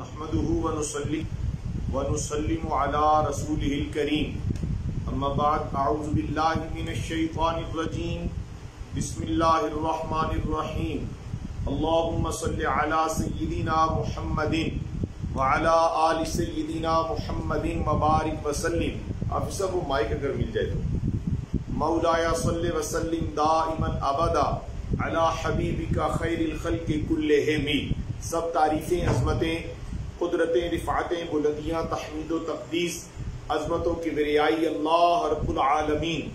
نحمده ونسلم على رسوله الكريم اما بعد اعوذ بالله من الشيطان الرجيم بسم الله الرحمن الرحيم اللهم صل على سيدنا محمد وعلى آل سيدنا محمد وبارك وسلم۔ آپ سب کو مائک اگر مل جائے تو مولایا صلی وسلم دائما ابدا علی حبیبک خیر الخلق کلہم۔ سب تعریفیں، عظمتیں، قدرتیں، رفعتیں، بلندیاں، تحمید و تقدیس، عظمت و کبریائی اللہ رب العالمین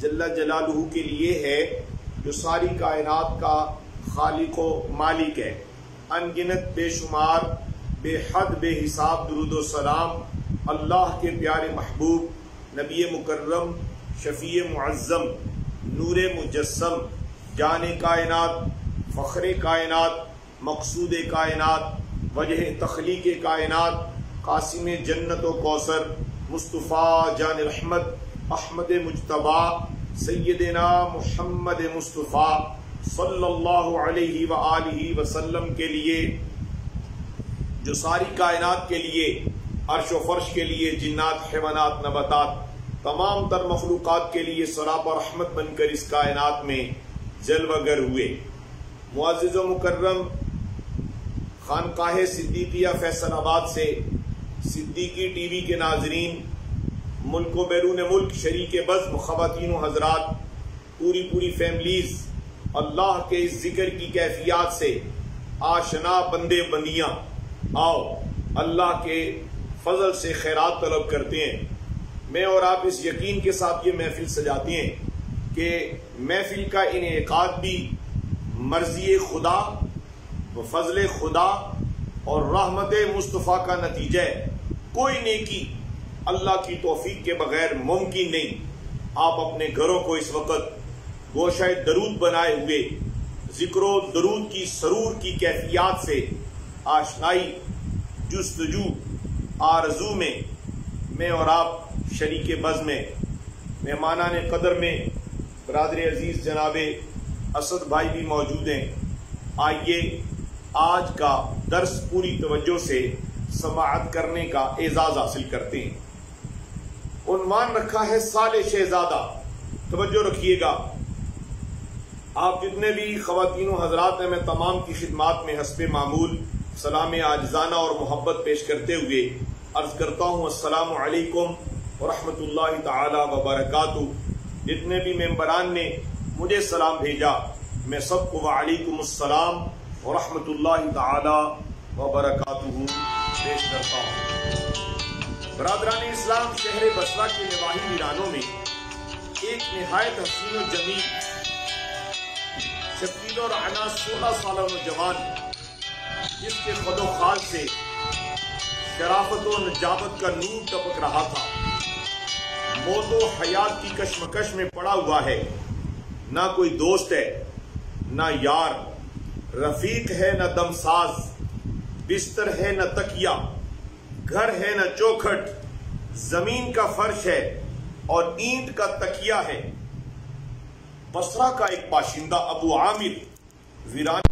جل جلالہ کے لیے ہے، جو ساری کائنات کا خالق و مالک ہے۔ ان گنت بے شمار بے حد بے حساب درود و سلام اللہ کے پیارے محبوب نبی مکرم شفیع معظم نور مجسم جان کائنات فخر کائنات مقصود کائنات وجہ تخلیق کائنات قاسم جنت و کوثر مصطفیٰ جان رحمت احمد مجتبیٰ سیدنا محمد مصطفیٰ صلی اللہ علیہ وآلہ وسلم کے لیے، جو ساری کائنات کے لیے، عرش و فرش کے لیے، جنات، حیوانات، نباتات، تمام تر مخلوقات کے لیے سراپا رحمت بن کر اس کائنات میں جلوہ گر ہوئے۔ معزز و مکرم خانقاہ صدیقیہ فیصل آباد سے صدیقی ٹی وی کے ناظرین، ملک و بیرون ملک شریک بزم خواتین و حضرات، پوری فیملیز، اللہ کے اس ذکر کی کیفیات سے آشنا بندے بندیاں، آؤ اللہ کے فضل سے خیرات طلب کرتے ہیں۔ میں اور آپ اس یقین کے ساتھ یہ محفل سجاتے ہیں کہ محفل کا انعقاد بھی مرضی خدا و فضل خدا اور رحمت مصطفیٰ کا نتیجہ ہے۔ کوئی نیکی اللہ کی توفیق کے بغیر ممکن نہیں۔ آپ اپنے گھروں کو اس وقت گوشہ درود بنائے ہوئے ذکر و درود کی سرور کی کیفیات سے آشنائی، جستجو، آرزو میں اور آپ شریک بزم میں، مہمانان قدر میں برادر عزیز جناب اسد بھائی بھی موجود ہیں۔ آئیے آج کا درس پوری توجہ سے سماعت کرنے کا اعزاز حاصل کرتے ہیں۔ عنوان رکھا ہے سال شہزادہ۔ توجہ رکھیے گا، آپ جتنے بھی خواتین و حضرات ہیں، میں تمام کی خدمات میں حسب معمول سلام عاجزانہ اور محبت پیش کرتے ہوئے عرض کرتا ہوں السلام علیکم ورحمۃ اللہ تعالی وبرکاتہ۔ جتنے بھی ممبران نے مجھے سلام بھیجا، میں سب کو وعلیکم السلام ورحمۃ اللہ تعالی وبرکاتہ پیش کرتا ہوں۔ برادران اسلام، شہر بصرہ کے نواحی ویرانوں میں ایک نہایت حسین و جمیل شکیل و رعنا 16 سالہ نوجوان، جس کے خد و خال سے شرافت و نجابت کا نور ٹپک رہا تھا، موت و حیات کی کشمکش میں پڑا ہوا ہے۔ نہ کوئی دوست ہے، نہ یار، رفیق ہے نہ دمساز، بستر ہے نہ تکیہ، گھر ہے نہ چوکھٹ، زمین کا فرش ہے اور اینٹ کا تکیہ ہے۔ بصرہ کا ایک باشندہ ابو عامر ویران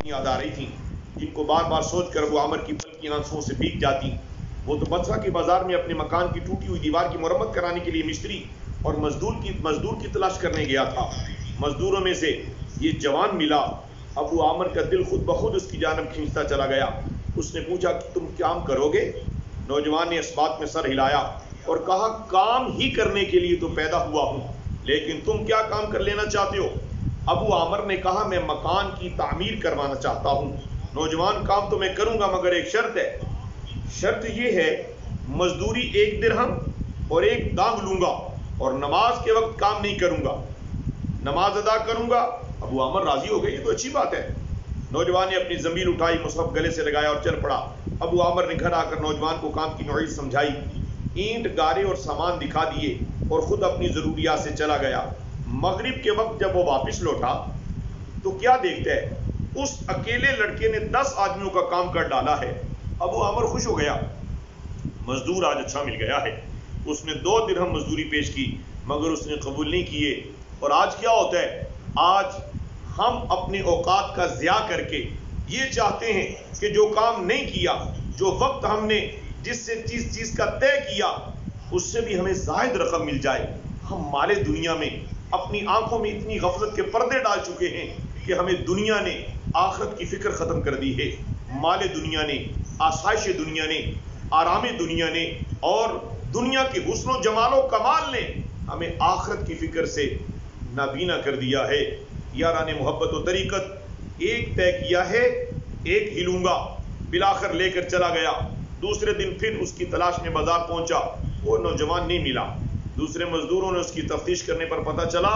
یاد آ رہی تھیں جن کو بار بار سوچ کر ابو عامر کی پلکی آنسوں سے بھیگ جاتی. وہ تو بصرہ کے بازار میں اپنے مکان کی ٹوٹی ہوئی دیوار کی مرمت کرانے کے لیے مستری اور مزدور کی تلاش کرنے گیا تھا. مزدوروں میں سے یہ جوان ملا. ابو عامر کا دل خود بخود اس کی جانب کھینچتا چلا گیا. اس نے پوچھا کہ تم کام کرو گے؟ نوجوان نے اس بات میں سر ہلایا اور کہا کام ہی کرنے کے لیے تو پیدا ہوا ہوں، لیکن تم کیا کام کر لینا چاہتے ہو؟ ابو عامر نے کہا میں مکان کی تعمیر کروانا چاہتا ہوں. نوجوان کام تو میں کروں گا مگر ایک شرط ہے. شرط یہ ہے مزدوری 1 درہم اور 1 دانگ لوں گا اور نماز کے وقت کام نہیں کروں گا، نماز ادا کروں گا. ابو عامر راضی ہو گئے، یہ تو اچھی بات ہے. نوجوان نے اپنی زنبیل اٹھائی، مصحف گلے سے لگایا اور چل پڑا. ابو عامر نے گھر آ کر نوجوان کو کام کی نوعیت سمجھائی، اینٹ گارے اور سامان دکھا دیے اور خود اپنی ضروریات سے چلا گیا. مغرب کے وقت جب وہ واپس لوٹا تو کیا دیکھتا ہے اس اکیلے لڑکے نے 10 آدمیوں کا کام کر ڈالا ہے. ابو عامر خوش ہو گیا، مزدور آج اچھا مل گیا ہے. اس نے 2 درہم مزدوری پیش کی مگر اس نے قبول نہیں کیے. اور آج کیا ہوتا ہے؟ آج ہم اپنے اوقات کا ضیاع کر کے یہ چاہتے ہیں کہ جو کام نہیں کیا، جو وقت ہم نے جس سے چیز کا طے کیا، اس سے بھی ہمیں زائد رقم مل جائے. ہم مال دنیا میں اپنی آنکھوں میں اتنی غفلت کے پردے ڈال چکے ہیں کہ ہمیں دنیا نے آخرت کی فکر ختم کر دی ہے. مال دنیا نے، آسائش دنیا نے، آرام دنیا نے اور دنیا کے حسن و جمال و کمال نے ہمیں آخرت کی فکر سے نابینا کر دیا ہے. یاران محبت و طریقت، ایک طے کیا ہے، ایک ہی لوں گا. بلاخر لے کر چلا گیا. دوسرے دن پھر اس کی تلاش میں بازار پہنچا، وہ نوجوان نہیں ملا. دوسرے مزدوروں نے اس کی تفتیش کرنے پر پتہ چلا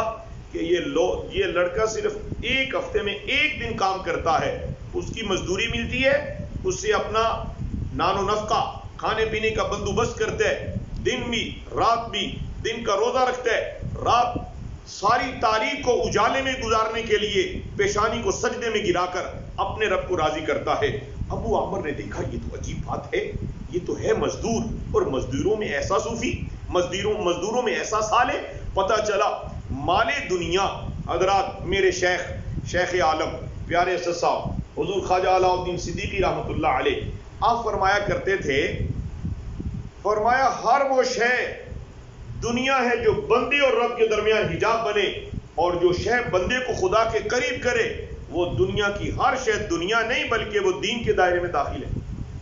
کہ یہ لڑکا صرف 1 ہفتے میں 1 دن کام کرتا ہے. اس کی مزدوری ملتی ہے، اس سے اپنا نان و نفقہ، کھانے پینے کا بندوبست کرتا ہے، دن بھی رات بھی، دن کا روزہ رکھتا ہے، رات ساری تاریخ کو اجالے میں گزارنے کے لیے پیشانی کو سجدے میں گرا کر اپنے رب کو راضی کرتا ہے. ابو عامر نے دیکھا یہ تو عجیب بات ہے، یہ تو ہے مزدور، اور مزدوروں میں ایسا صوفی، مزدوروں میں ایسا صالح. پتہ چلا مال دنیا. حضرات میرے شیخ عالم پیارے اسد صاحب حضور خواجہ علاء الدین صدیقی رحمۃ اللہ علیہ، آپ فرمایا کرتے تھے، فرمایا ہر وہ شے دنیا ہے جو بندے اور رب کے درمیان حجاب بنے، اور جو شے بندے کو خدا کے قریب کرے وہ دنیا کی ہر شے دنیا نہیں بلکہ وہ دین کے دائرے میں داخل ہے.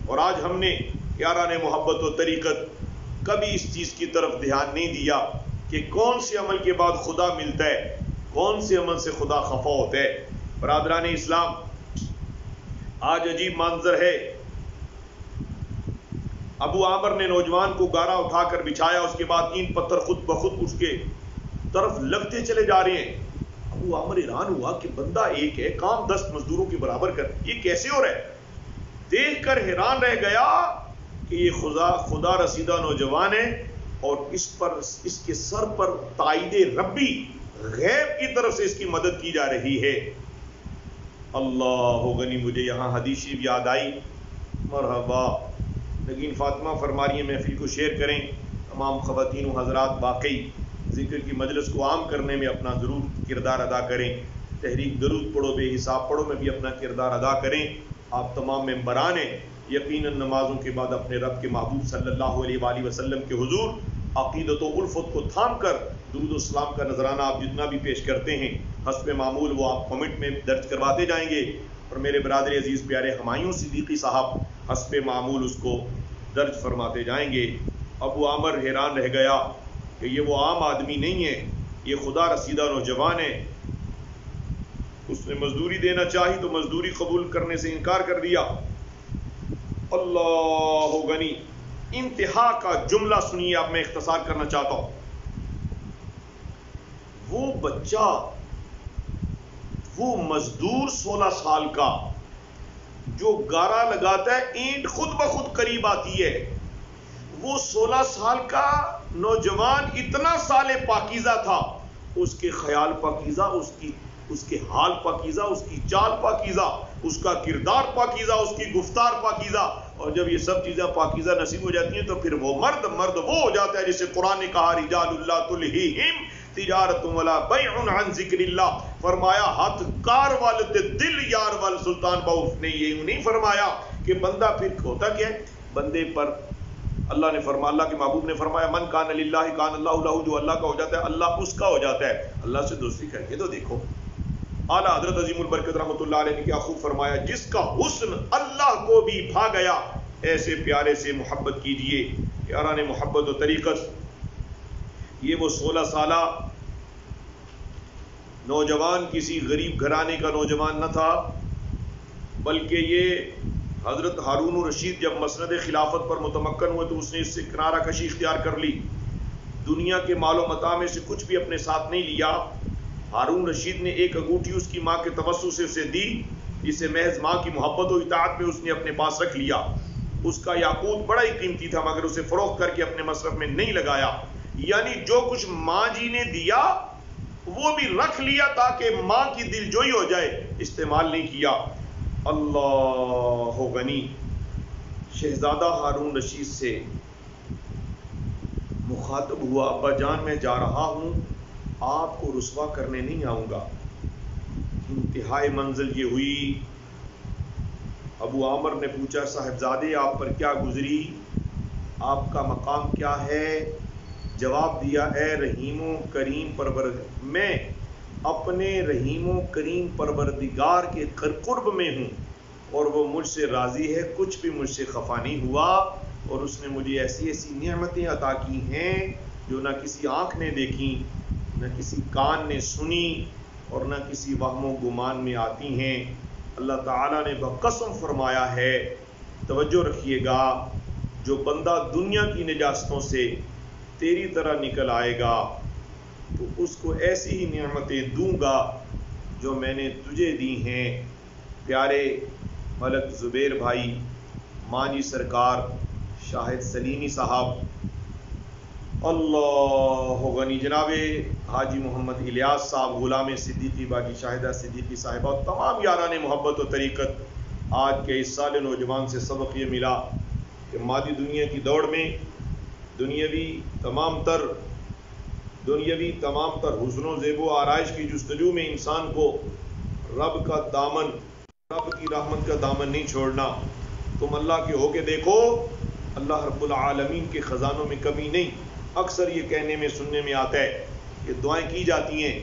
اور آج ہم نے یاران محبت و طریقت کبھی اس چیز کی طرف دھیان نہیں دیا کہ کون سے عمل کے بعد خدا ملتا ہے، کون سے عمل سے خدا خفا ہوتا ہے. برادران اسلام، آج عجیب منظر ہے. ابو عامر نے نوجوان کو گارا اٹھا کر بچھایا، اس کے بعد اینٹ پتھر خود بخود اس کے طرف لگتے چلے جا رہے ہیں. ابو عامر حیران ہوا کہ بندہ ایک ہے، کام 10 مزدوروں کے برابر کر، یہ کیسے ہو رہا ہے؟ دیکھ کر حیران رہ گیا کہ یہ خدا رسیدہ نوجوان ہے اور اس کے سر پر تائید ربی غیب کی طرف سے اس کی مدد کی جا رہی ہے. اللہ غنی، مجھے یہاں حدیث شریف یاد آئی. مرحبا. نگین فاطمہ فرما رہی ہیں محفل کو شیئر کریں. تمام خواتین و حضرات واقعی ذکر کی مجلس کو عام کرنے میں اپنا ضرور کردار ادا کریں. تحریک درود پڑھو، بے حساب پڑھو میں بھی اپنا کردار ادا کریں. آپ تمام ممبران ہیں، یقیناً نمازوں کے بعد اپنے رب کے محبوب صلی اللہ علیہ وآلہ وسلم کے حضور عقیدت و الفت کو تھام کر درود و السلام کا نذرانہ آپ جتنا بھی پیش کرتے ہیں حسب معمول وہ آپ کمنٹ میں درج کرواتے جائیں گے. اور میرے برادر عزیز پیارے ہمایوں صدیقی صاحب حسب معمول اس کو درج فرماتے جائیں گے. ابو عامر حیران رہ گیا کہ یہ وہ عام آدمی نہیں ہے، یہ خدا رسیدہ نوجوان ہے. اس نے مزدوری دینا چاہی تو مزدوری قبول کرنے سے انکار کر دیا. اللہ غنی. انتہا کا جملہ سنیے، اب میں اختصار کرنا چاہتا ہوں. وہ بچہ، وہ مزدور 16 سال کا جو گارا لگاتا ہے، اینٹ خود بخود قریب آتی ہے. وہ 16 سال کا نوجوان اتنا صالح پاکیزہ تھا، اس کے خیال پاکیزہ، اس کے حال پاکیزہ، اس کی چال پاکیزہ، اس کا کردار پاکیزہ، اس کی گفتار پاکیزہ. اور جب یہ سب چیزیں پاکیزہ نصیب ہو جاتی ہیں تو پھر وہ مرد وہ ہو جاتا ہے جسے قرآن نے کہا رجال اللہ تلہیہم تجارت ولا بیع عن ذکر اللہ. فرمایا ہاتھ کار والے دل یار وال. سلطان باؤف نے یہ نہیں فرمایا کہ بندہ پھر ہوتا کیا ہے بندے پر اللہ نے فرمایا، اللہ کے محبوب نے فرمایا من کان للہ کان اللہ لہ. جو اللہ کا ہو جاتا ہے اللہ اس کا ہو جاتا ہے. اللہ سے دوستی کر کے تو دیکھو. اعلیٰ حضرت عظیم البرکت رحمۃ اللہ علیہ نے کیا خوب فرمایا، جس کا حسن اللہ کو بھی بھا گیا ایسے پیارے سے محبت کیجئے. یاران محبت و طریقت، یہ وہ 16 سالہ نوجوان کسی غریب گھرانے کا نوجوان نہ تھا، بلکہ یہ حضرت ہارون الرشید جب مسند خلافت پر متمکن ہوئے تو اس نے اس سے کنارہ کشی اختیار کر لی. دنیا کے مال و متاع میں سے کچھ بھی اپنے ساتھ نہیں لیا. ہارون رشید نے ایک انگوٹھی اس کی ماں کے توسط سے اسے دی، جسے محض ماں کی محبت و اطاعت میں اس نے اپنے پاس رکھ لیا. اس کا یاقوت بڑا ہی قیمتی تھا مگر اسے فروخت کر کے اپنے مصرف میں نہیں لگایا. یعنی جو کچھ ماں جی نے دیا وہ بھی رکھ لیا تاکہ ماں کی دل جوئی ہو جائے، استعمال نہیں کیا. اللہ غنی. شہزادہ ہارون رشید سے مخاطب ہوا، ابا جان میں جا رہا ہوں، آپ کو رسوا کرنے نہیں آؤں گا. انتہائی منزل یہ ہوئی. ابو عامر نے پوچھا صاحبزادے آپ پر کیا گزری، آپ کا مقام کیا ہے؟ جواب دیا اے رحیم و کریم پروردگار، میں اپنے رحیم و کریم پروردگار کے قرب میں ہوں اور وہ مجھ سے راضی ہے، کچھ بھی مجھ سے خفا نہیں ہوا. اور اس نے مجھے ایسی ایسی نعمتیں عطا کی ہیں جو نہ کسی آنکھ نے دیکھی، نہ کسی کان نے سنی اور نہ کسی وہم و گمان میں آتی ہیں. اللہ تعالیٰ نے بقسم فرمایا ہے، توجہ رکھیے گا، جو بندہ دنیا کی نجاستوں سے تیری طرح نکل آئے گا تو اس کو ایسی ہی نعمتیں دوں گا جو میں نے تجھے دی ہیں. پیارے ملک زبیر بھائی، مانی سرکار شاہد سلیمی صاحب، اللہ غنی، جناب حاجی محمد الیاس صاحب، غلام صدیقی باقی شاہدہ صدیقی صاحبہ، تمام یاران محبت و طریقت، آج کے اس سال نوجوان سے سبق یہ ملا کہ مادی دنیا کی دوڑ میں دنیاوی تمام تر حسن و زیب و آرائش کی جستجو میں انسان کو رب کا دامن، رب کی رحمت کا دامن نہیں چھوڑنا. تم اللہ کے ہو کے دیکھو، اللہ رب العالمین کے خزانوں میں کمی نہیں. اکثر یہ کہنے میں سننے میں آتا ہے کہ دعائیں کی جاتی ہیں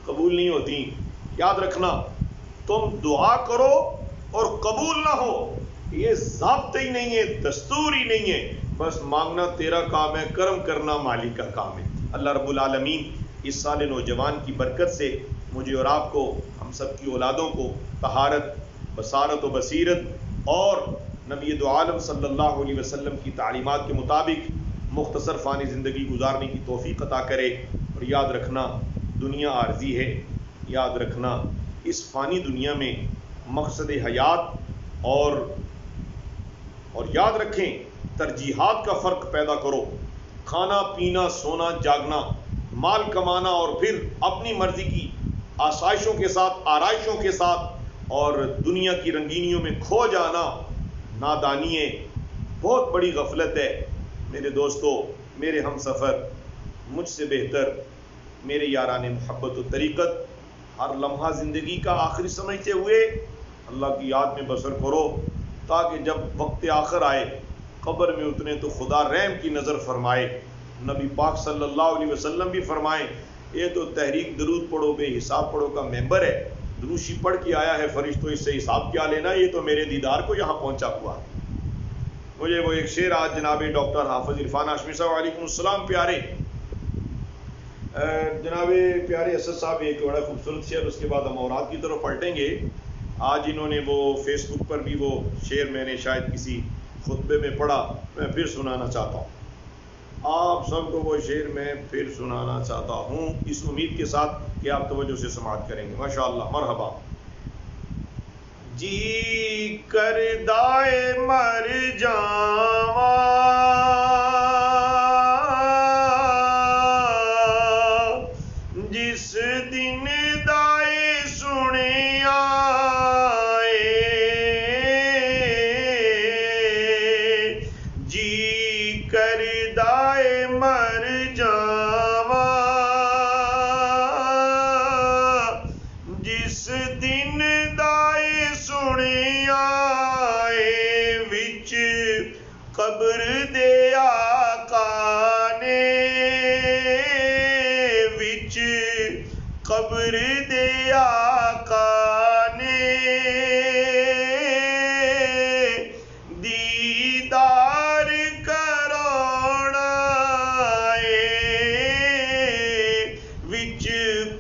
قبول نہیں ہوتی. یاد رکھنا، تم دعا کرو اور قبول نہ ہو یہ ضابطہ ہی نہیں ہے، دستور ہی نہیں ہے. بس مانگنا تیرا کام ہے، کرم کرنا مالک کا کام ہے. اللہ رب العالمین اس سال نوجوان کی برکت سے مجھے اور آپ کو، ہم سب کی اولادوں کو طہارت، بصارت و بصیرت اور نبی دو عالم صلی اللہ علیہ وسلم کی تعلیمات کے مطابق مختصر فانی زندگی گزارنے کی توفیق عطا کرے. اور یاد رکھنا دنیا عارضی ہے، یاد رکھنا اس فانی دنیا میں مقصد حیات اور یاد رکھیں ترجیحات کا فرق پیدا کرو. کھانا پینا سونا جاگنا، مال کمانا اور پھر اپنی مرضی کی آسائشوں کے ساتھ، آرائشوں کے ساتھ اور دنیا کی رنگینیوں میں کھو جانا نادانی ہے، بہت بڑی غفلت ہے. میرے دوستو، میرے ہم سفر، مجھ سے بہتر میرے یاران محبت و طریقت، ہر لمحہ زندگی کا آخری سمجھتے ہوئے اللہ کی یاد میں بسر کرو تاکہ جب وقت آخر آئے، قبر میں اتنے تو خدا رحم کی نظر فرمائے. نبی پاک صلی اللہ علیہ وسلم بھی فرمائیں، یہ تو تحریک درود پڑھو بے حساب پڑھو کا ممبر ہے، دروشی پڑھ کے آیا ہے فرشتوں، اس سے حساب کیا لینا، یہ تو میرے دیدار کو یہاں پہنچا ہوا. مجھے وہ ایک شعر آج جناب ڈاکٹر حافظ عرفان ہاشمی صاحب علیکم السلام پیارے، جناب پیارے اسد صاحب، ایک بڑا خوبصورت شعر، اس کے بعد ہم اوراد کی طرف پلٹیں گے. آج انہوں نے وہ فیس بک پر بھی وہ شعر میں نے شاید کسی خطبے میں پڑھا، میں پھر سنانا چاہتا ہوں آپ سب کو. وہ شعر میں پھر سنانا چاہتا ہوں اس امید کے ساتھ کہ آپ توجہ سے سماعت کریں گے. ماشاءاللہ، مرحبا. جی کردائے مر جاواں جس دن دائے سنے آئے، جی کردائے مر جاواں وچ قبر دے آقا نے وچ قبر دے آقا نے دیدار کرانا اے وچ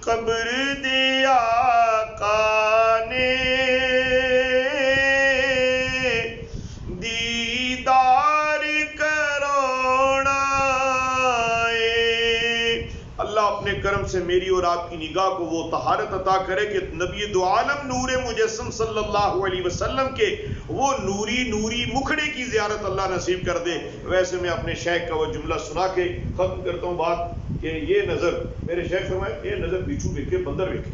قبر دے آقا نے دیدار کرانا اے۔ اللہ اپنے کرم سے میری اور آپ کی نگاہ کو وہ طہارت عطا کرے کہ نبی دو عالم نور مجسم صلی اللہ علیہ وسلم کے وہ نوری مکھڑے کی زیارت اللہ نصیب کر دے۔ ویسے میں اپنے شیخ کا وہ جملہ سنا کے ختم کرتا ہوں بات کہ یہ نظر، میرے شیخ فرمائے یہ نظر پیچھو دیکھے بندر دیکھے،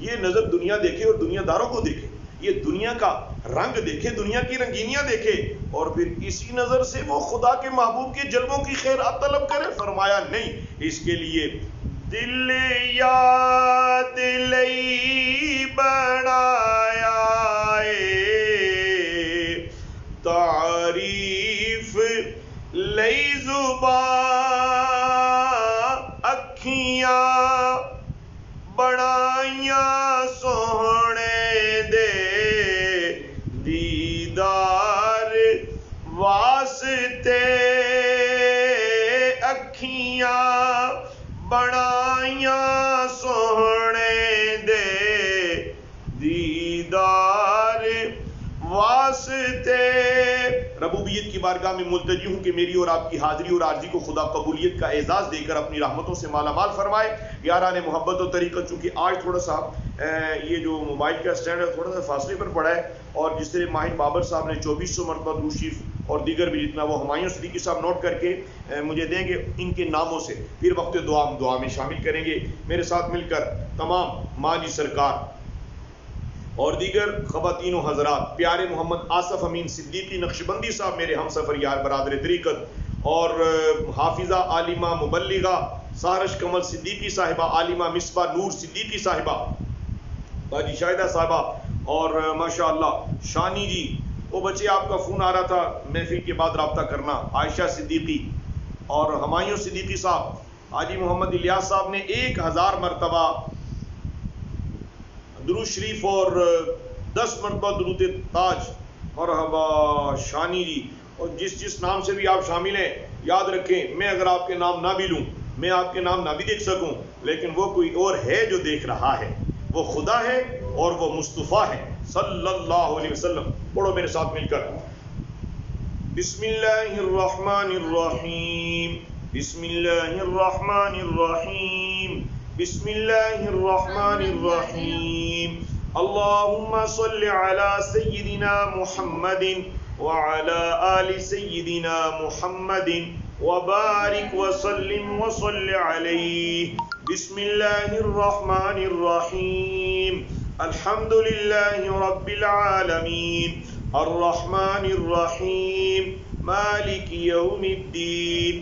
یہ نظر دنیا دیکھے اور دنیا داروں کو دیکھے، یہ دنیا کا رنگ دیکھے، دنیا کی رنگینیاں دیکھے، اور پھر اسی نظر سے وہ خدا کے محبوب کے جلووں کی خیرات طلب کرے۔ فرمایا نہیں، اس کے لیے دل یاد لئی بنایا اے، تعریف لئی زبان، اکھیاں بنائیاں سوہنے دے دیدار واسطے، اکھیاں بنائیاں سوہنے دے دیدار واسطے۔ ربوبیت کی بارگاہ میں ملتجی ہوں کہ میری اور آپ کی حاضری اور عارضی کو خدا قبولیت کا اعزاز دے کر اپنی رحمتوں سے مالا مال فرمائے۔ یاران محبت و طریقت، چونکہ آج تھوڑا سا یہ جو موبائل کا اسٹینڈ ہے تھوڑا سا فاصلے پر پڑا ہے، اور جس طرح ماہر بابر صاحب نے 2400 مرتبہ درود شریف اور دیگر بھی جتنا وہ ہمایوں صدیقی صاحب نوٹ کر کے مجھے دیں گے، ان کے ناموں سے پھر وقت دعا میں شامل کریں گے۔ میرے ساتھ مل کر تمام ماں جی سرکار اور دیگر خواتین و حضرات، پیارے محمد آصف امین صدیقی نقشبندی صاحب میرے ہم سفر یار برادر طریقت، اور حافظہ عالمہ مبلغہ سارش کمل صدیقی صاحبہ، عالمہ مصباح نور صدیقی صاحبہ، باجی شاہدہ صاحبہ، اور ماشاءاللہ شانی جی، وہ بچے آپ کا فون آ رہا تھا محفل کے بعد رابطہ کرنا، عائشہ صدیقی اور ہمایوں صدیقی صاحب، حاجی محمد الیاس صاحب نے 1000 مرتبہ درود شریف اور 10 مرتبہ درود تاج، مرحبا شانی جی، اور جس نام سے بھی آپ شامل ہیں یاد رکھیں، میں اگر آپ کے نام نہ بھی لوں، میں آپ کے نام نہ بھی دیکھ سکوں، لیکن وہ کوئی اور ہے جو دیکھ رہا ہے، وہ خدا ہے اور وہ مصطفیٰ ہے صلی اللہ علیہ وسلم۔ پڑھو میرے ساتھ مل کر، بسم اللہ الرحمن الرحیم، بسم اللہ الرحمن الرحیم، بسم اللہ الرحمن الرحیم، اللہم صل علی سیدنا محمد وعلی آل سیدنا محمد وبارک وسلم وصل علیہ۔ بسم اللہ الرحمن الرحیم، الحمد للہ رب العالمین، الرحمن الرحیم، مالک یوم الدین،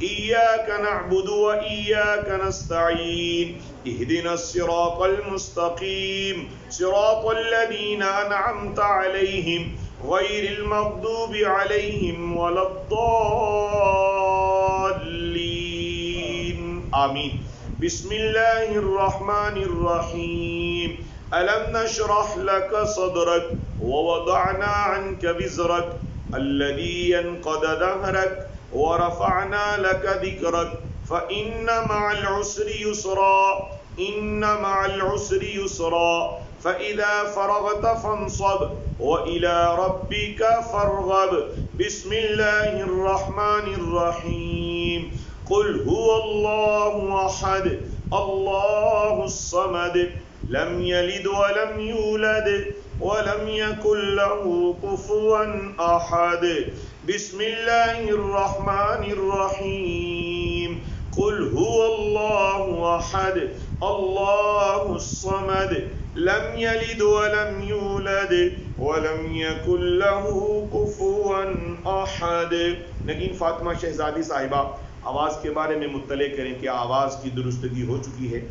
ایاک نعبد و ایاک نستعین، اہدنا الصراط المستقیم، صراط الذین انعمت علیہم غیر المغضوب علیہم ولا الضالین، آمین۔ بسم اللہ الرحمن الرحیم، ألم نشرح لك صدرك ووضعنا عنك وزرك الذي ينقض ظهرك ورفعنا لك ذكرك فإن مع العسر يسرا، إن مع العسر يسرا، فإذا فرغت فانصب وإلى ربك فارغب۔ بسم الله الرحمن الرحيم، قل هو الله أحد الله الصمد لم يلد ولم يولد ولم يكن له كفوا أحد۔ بسم الله الرحمن الرحيم، قل هو الله أحد الله الصمد لم يلد ولم يولد ولم يكن له كفوا أحد۔ نگین فاطمہ شہزادی صاحبہ آواز کے بارے میں مطلع کریں کہ آواز کی درستگی ہو چکی ہے۔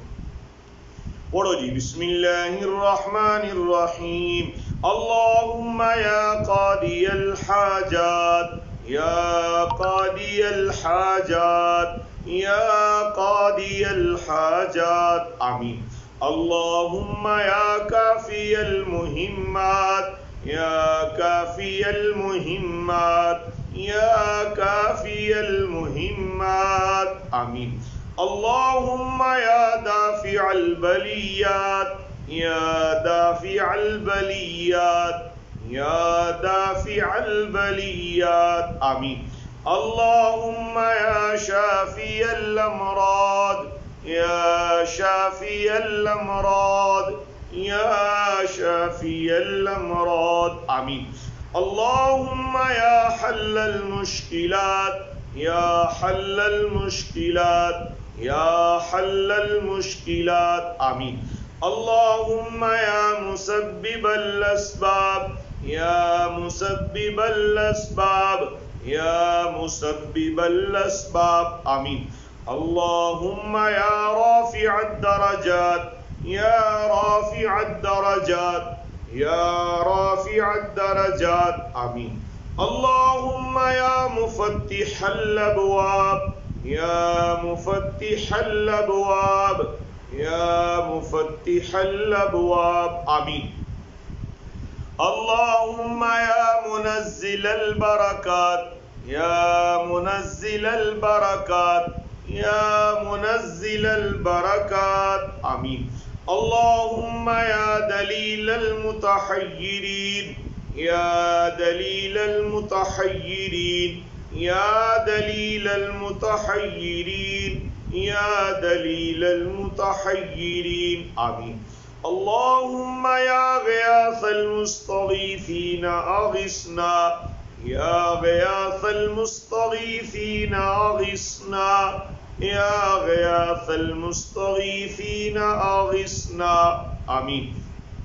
پڑھو جی، بسم اللہ الرحمن الرحیم، اللهم يا قاضي الحاجات يا قاضي الحاجات يا قاضي الحاجات آمين. اللهم يا كافي المهمات يا كافي المهمات يا كافي المهمات آمين. اللهم يا دافع البليات يا دافع البليات يا دافع البليات آمين. اللهم يا شافي الأمراض يا شافي الأمراض يا شافي الأمراض آمين. اللهم يا حل المشكلات يا حل المشكلات يا حل المشكلات آمين. اللهم يا مسبب الأسباب يا مسبب الأسباب يا مسبب الأسباب آمين. اللهم يا رافع الدرجات يا رافع الدرجات يا رافع الدرجات آمين. اللهم يا مفتح الأبواب يا مفتح الأبواب يا مفتح الأبواب آمين. اللهم يا منزل البركات يا منزل البركات يا منزل البركات آمين. اللهم يا دليل المتحيرين يا دليل المتحيرين يا دليل المتحيرين يا دليل المتحيرين آمين. اللهم يا غياث المستغيثين أغثنا يا غياث المستغيثين أغثنا يا غياث المستغيثين أغثنا آمين.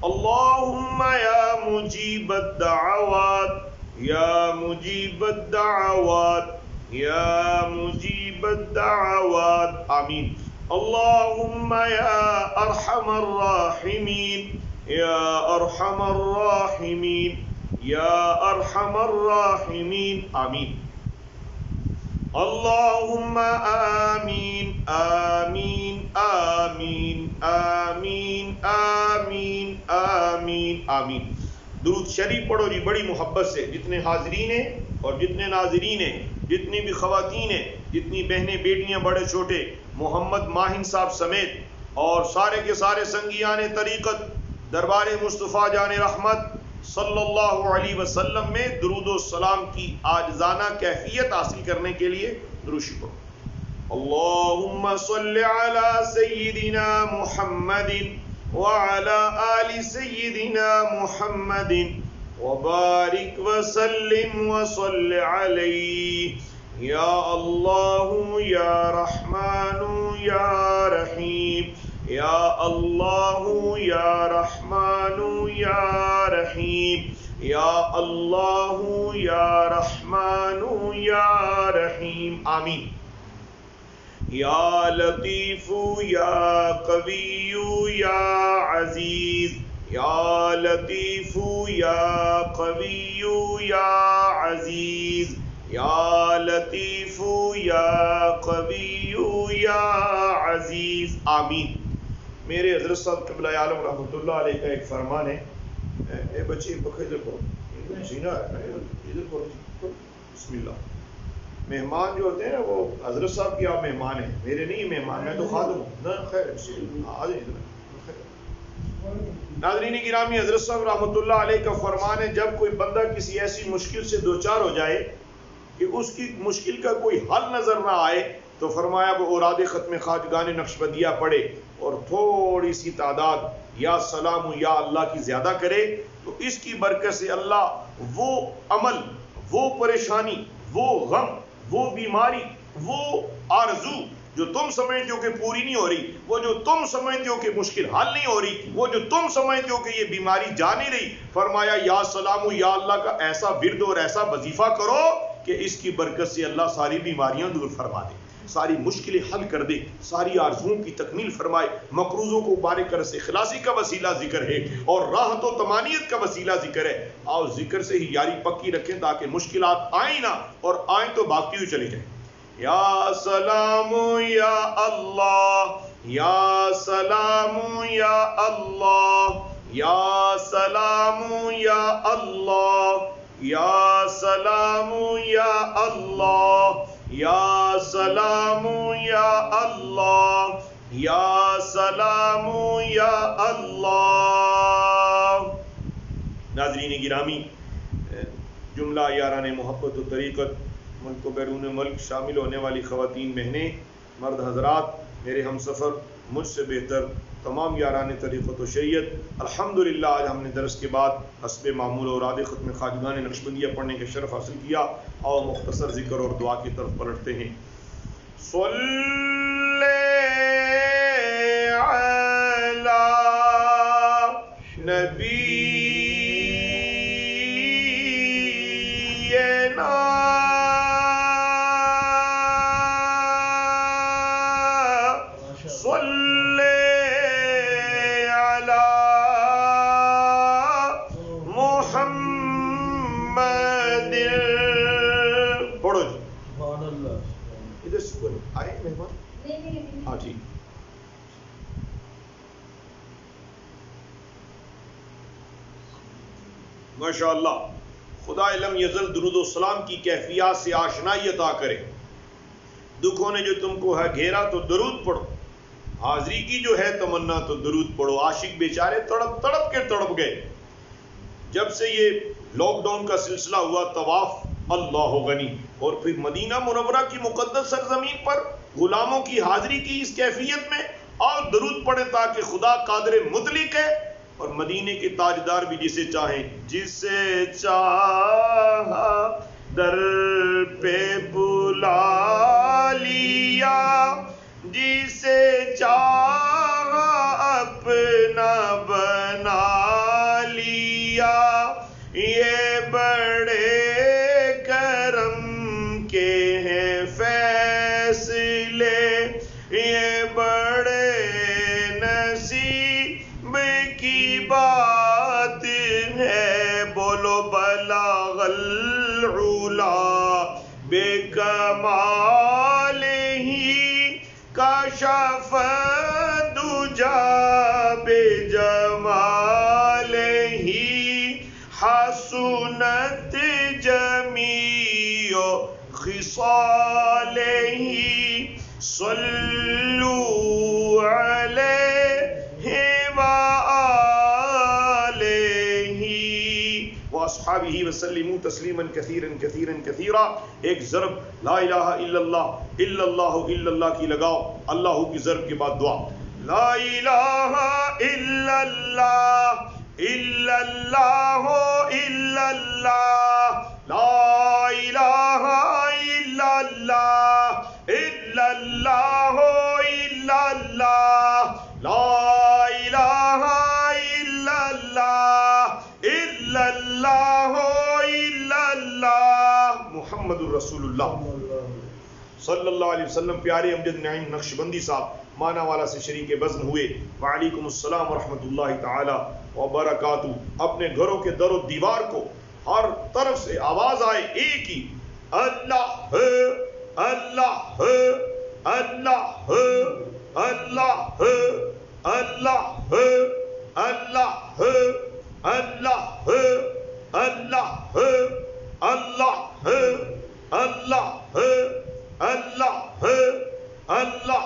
اللهم يا مجيب الدعوات يا مجيب الدعوات يا مجيب الدعوات آمين. اللهم يا أرحم الراحمين يا أرحم الراحمين يا أرحم الراحمين آمين. اللهم آمين آمين آمين آمين آمين آمين آمين. درود شریف پڑھو جی بڑی محبت سے، جتنے حاضرین ہیں اور جتنے ناظرین ہیں، جتنی بھی خواتین ہیں، جتنی بہنیں بیٹیاں بڑے چھوٹے، محمد ماہن صاحب سمیت اور سارے کے سارے سنگیان طریقت دربار مصطفیٰ جان رحمت صلی اللہ علیہ وسلم میں درود و سلام کی عاجزانہ کیفیت حاصل کرنے کے لیے درود شریف پڑھو. اللہم صلی علی سیدنا محمد وعلى آل سيدنا محمد وبارك وسلم وصل عليه يا الله يا رحمن يا رحيم يا الله يا رحمن يا رحيم يا الله يا رحمن يا رحيم آمين. یا لطیف یا قوی یا عزیز یا لطیف یا قوی یا عزیز یا لطیف یا قوی یا عزیز آمین. میرے حضرت صاحب قبلہ عالم رحمۃ اللہ علیہ کا ایک فرمان ہے. اے بچے ادھر پڑھو، سینا ہے ادھر پڑھو، بسم اللہ. مہمان جو ہوتے ہیں نا وہ حضرت صاحب کی آپ مہمان ہیں، میرے نہیں مہمان، میں تو خادم ہوں نا. خیر ناظرین گرامی، حضرت صاحب رحمۃ اللہ علیہ کا فرمان ہے جب کوئی بندہ کسی ایسی مشکل سے دوچار ہو جائے کہ اس کی مشکل کا کوئی حل نظر نہ آئے تو فرمایا وہ اوراد ختم خواجگان نقشبندیہ پڑھے اور تھوڑی سی تعداد یا سلام یا اللہ کی زیادہ کرے تو اس کی برکت سے اللہ وہ عمل، وہ پریشانی، وہ غم، وہ بیماری، وہ آرزو جو تم سمجھتے ہو کہ پوری نہیں ہو رہی، وہ جو تم سمجھتے ہو کہ مشکل حل نہیں ہو رہی، وہ جو تم سمجھتے ہو کہ یہ بیماری جا نہیں رہی، فرمایا یا سلام یا اللہ کا ایسا ورد اور ایسا وظیفہ کرو کہ اس کی برکت سے اللہ ساری بیماریاں دور فرما دے. ساری مشکلیں حل کر دے، ساری آرزوؤں کی تکمیل فرمائے۔ مقروضوں کو بارے کر سے خلاصی کا وسیلہ ذکر ہے اور راحت و تمانیت کا وسیلہ ذکر ہے۔ آؤ ذکر سے ہی یاری پکی رکھیں تاکہ مشکلات آئیں نہ، اور آئیں تو بھاگتی ہوئی چلی جائیں۔ یا سلام یا اللہ، یا سلام یا اللہ، یا سلام یا اللہ، یا سلام یا اللہ، یا سلام یا اللہ، یا سلام یا اللہ۔ ناظرین گرامی، جملہ یاران محبت و طریقت، ملک و بیرون ملک شامل ہونے والی خواتین بہنیں، مرد حضرات، میرے ہم سفر، مجھ سے بہتر تمام یاران طریقت و شریعت، الحمدللہ آج ہم نے درس کے بعد حسب معمول اور عاد ختم خواجگان نقشبندیہ پڑھنے کے شرف حاصل کیا۔ اور مختصر ذکر اور دعا کی طرف پلٹتے ہیں۔ صلی علی نبینا ماشاءاللہ۔ خدا لم یزل درود و سلام کی کیفیات سے آشنائی عطا کرے۔ دکھوں نے جو تم کو ہے گھیرا تو درود پڑھو، حاضری کی جو ہے تمنا تو درود پڑھو۔ عاشق بیچارے تڑپ تڑپ کے تڑپ گئے جب سے یہ لاک ڈاؤن کا سلسلہ ہوا، طواف اللہ غنی، اور پھر مدینہ منورہ کی مقدس سرزمین پر غلاموں کی حاضری کی اس کیفیت میں اور درود پڑھیں تاکہ خدا قادر مطلق ہے، اور مدینے کے تاجدار بھی جسے چاہیں، جسے چاہا در پہ بلا لیا، جسے چاہا اپنا بنا لیا۔ یہ بڑے کرم کے ہیں فیصلے، یہ بڑے نصیب کی بات ہے۔ بولو بلغ العلا بے کمال ہی، کشف دجا بے جمال ہی، حسنت جمیع خصال ہی، صلو علیہ وآلہ وسلموا تسلیما کثیرا کثیرا کثیرا۔ ایک ضرب لا الہ الا اللہ الا اللہ الا اللہ کی لگاؤ، اللہ کی ضرب کے بعد دعا۔ لا الہ الا اللہ الا اللہ الا اللہ، لا الہ الا اللہ الا اللہ الا اللہ، لا الہ الا اللہ الا اللہ الا اللہ، محمد الرسول اللہ صلی اللہ علیہ وسلم۔ پیارے امجد نعیم نقشبندی صاحب مانا والا سے شریک بزم ہوئے، وعلیکم السلام ورحمۃ اللہ تعالی وبرکاتہ۔ اپنے گھروں کے در و دیوار کو ہر طرف سے آواز آئے ایک ہی، اللہ اللہ اللہ اللہ اللہ اللہ اللہ اللہ اللہ اللہ اللہ اللہ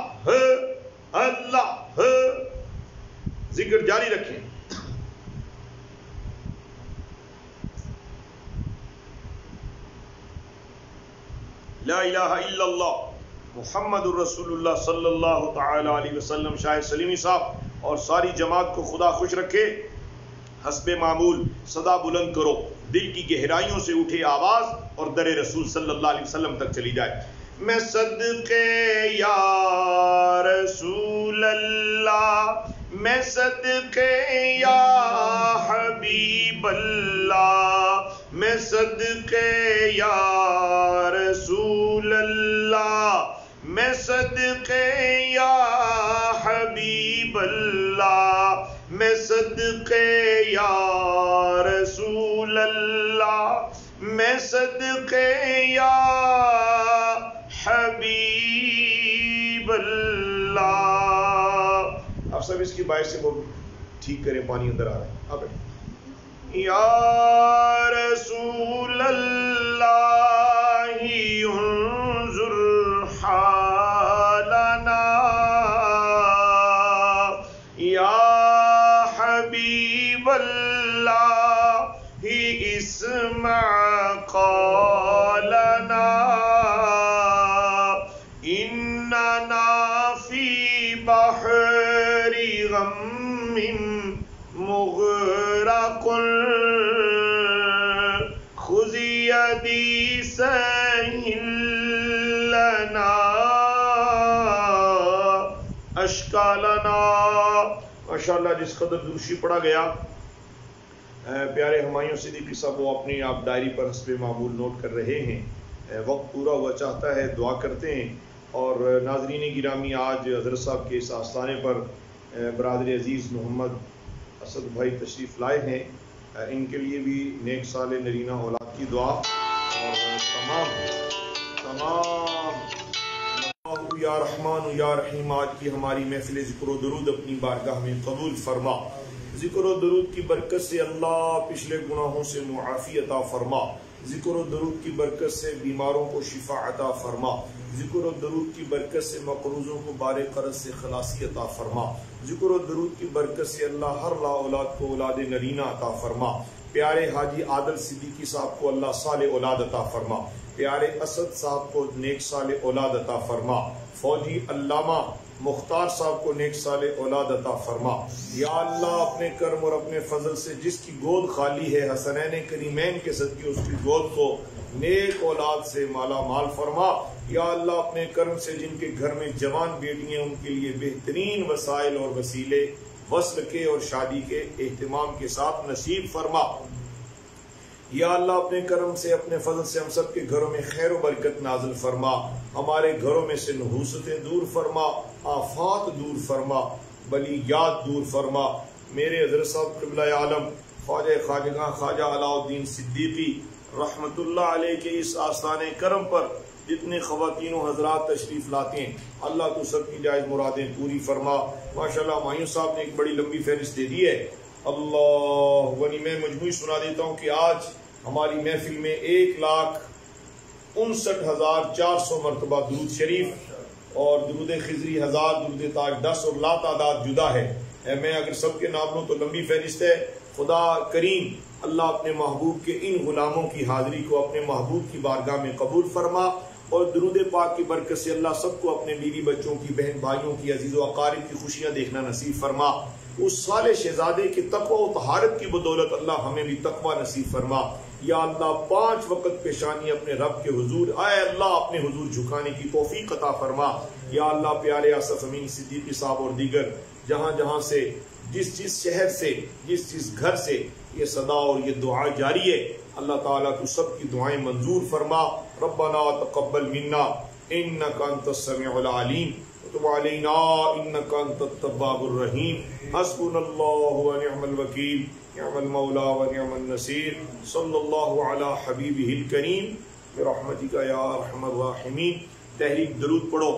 اللہ۔ ذکر جاری رکھیں۔ لا الہ الا اللہ محمد الرسول اللہ صلی اللہ تعالی علیہ وسلم۔ شاہ سلیمی صاحب اور ساری جماعت کو خدا خوش رکھے۔ حسب معمول صدا بلند کرو، دل کی گہرائیوں سے اٹھے آواز اور در رسول صلی اللہ علیہ وسلم تک چلی جائے۔ میں صدقے یا رسول اللہ، میں صدقے یا حبیب اللہ، میں صدقے یا رسول اللہ، میں صدقے یا حبیب اللہ، میں صدقے یا رسول اللہ، میں صدقے یا حبیب اللہ۔ آپ سب اس کی باعث سے وہ ٹھیک کریں، پانی اندر آ رہا ہے آپ۔ یا رسول اللہ انظر حالنا، یا حبیب اللہ اسمع قولنا، اننا فی بحر غم مغرق، خذ یدی سہل لنا اشکالنا۔ ماشاءاللہ جس قدر دوشی پڑھا گیا، پیارے ہمایوں صدیقی صاحب وہ اپنی آپ ڈائری پر حسب معمول نوٹ کر رہے ہیں، وقت پورا ہوا چاہتا ہے، دعا کرتے ہیں۔ اور ناظرین گرامی، آج حضرت صاحب کے اس آستانے پر برادر عزیز محمد اسد بھائی تشریف لائے ہیں، ان کے لیے بھی نیک سال نرینہ اولاد کی دعا، اور تمام یا رحمان یا رحیم آج کی ہماری محفل ذکر و درود اپنی بارگاہ میں قبول فرما۔ ذکر و درود کی برکت سے اللہ پچھلے گناہوں سے معافی عطا فرما، ذکر و درود کی برکت سے بیماروں کو شفا عطا فرما، ذکر و درود کی برکت سے مقروضوں کو بار قرض سے خلاصی عطا فرما، ذکر و درود کی برکت سے اللہ ہر لا اولاد کو اولاد نرینہ عطا فرما، پیارے حاجی عادل صدیقی صاحب کو اللہ صالح اولاد عطا فرما، پیارے اسد صاحب کو نیک صالح اولاد عطا فرما، فوجی علامہ مختار صاحب کو نیک صالح اولاد عطا فرما۔ یا اللہ اپنے کرم اور اپنے فضل سے جس کی گود خالی ہے، حسنین کریمین کے صدقے اس کی گود کو نیک اولاد سے مالا مال فرما۔ یا اللہ اپنے کرم سے جن کے گھر میں جوان بیٹیاں ان کے لیے بہترین وسائل اور وسیلے وصل کے اور شادی کے اہتمام کے ساتھ نصیب فرما۔ یا اللہ اپنے کرم سے اپنے فضل سے ہم سب کے گھروں میں خیر و برکت نازل فرما، ہمارے گھروں میں سے نحوستیں دور فرما، آفات دور فرما، بلیات دور فرما۔ میرے حضرت صاحب قبلہ عالم خواجہ خواجگاں خواجہ علاء الدین صدیقی رحمت اللہ علیہ کے اس آستانے کرم پر جتنے خواتین و حضرات تشریف لاتے ہیں، اللہ تو سب کی جائز مرادیں پوری فرما۔ ماشاءاللہ مایوں صاحب نے ایک بڑی لمبی فہرست دے دی ہے، اللہ ونی میں مجموعی سنا دیتا ہوں کہ آج ہماری محفل میں 1,59,400 مرتبہ درود شریف اور درود خضری 1000، درود تاج 10 اور لا تعداد جدا ہے۔ میں اگر سب کے نام لوں تو لمبی فہرست ہے۔ خدا کریم اللہ اپنے محبوب کے ان غلاموں کی حاضری کو اپنے محبوب کی بارگاہ میں قبول فرما، اور درود پاک کی برکت سے اللہ سب کو اپنے بیوی بچوں کی، بہن بھائیوں کی، عزیز و اقارب کی خوشیاں دیکھنا نصیب فرما۔ اس صالح شہزادے کی تقوی و طہارت کی بدولت اللہ ہمیں بھی تقوی نصیب فرما۔ یا اللہ 5 وقت پیشانی اپنے رب کے حضور، اے اللہ اپنے حضور جھکانے کی توفیق عطا فرما۔ یا اللہ پیارے آصف امین صدیقی صاحب اور دیگر جہاں جہاں سے جس شہر سے جس گھر سے یہ صدا اور یہ دعا جاری ہے، اللہ تعالیٰ تو سب کی دعائیں منظور فرما۔ ربنا تقبل منا انک انت السمیع العلیم وتب علینا انک انت التواب الرحیم، حسبنا اللہ ونعم الوکیل، نعم المولا ونعم النصیر، صلی اللہ علی حبیبہ الکریم برحمتک یا ارحم الراحمین۔ تحریک درود پڑھو،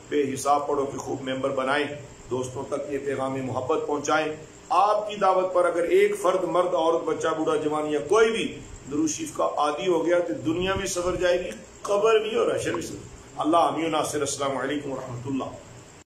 بے حساب پڑھو کہ خوب ممبر بنائیں، دوستوں تک یہ پیغام محبت پہنچائیں۔ آپ کی دعوت پر اگر ایک فرد، مرد، عورت، بچہ، بوڑھا، جوان یا کوئی بھی درود شریف کا عادی ہو گیا تو دنیا بھی سنور جائے گی، قبر بھی اور حشر بھی سنور۔ اللہ امین و ناصر۔ السلام علیکم ورحمۃ اللہ۔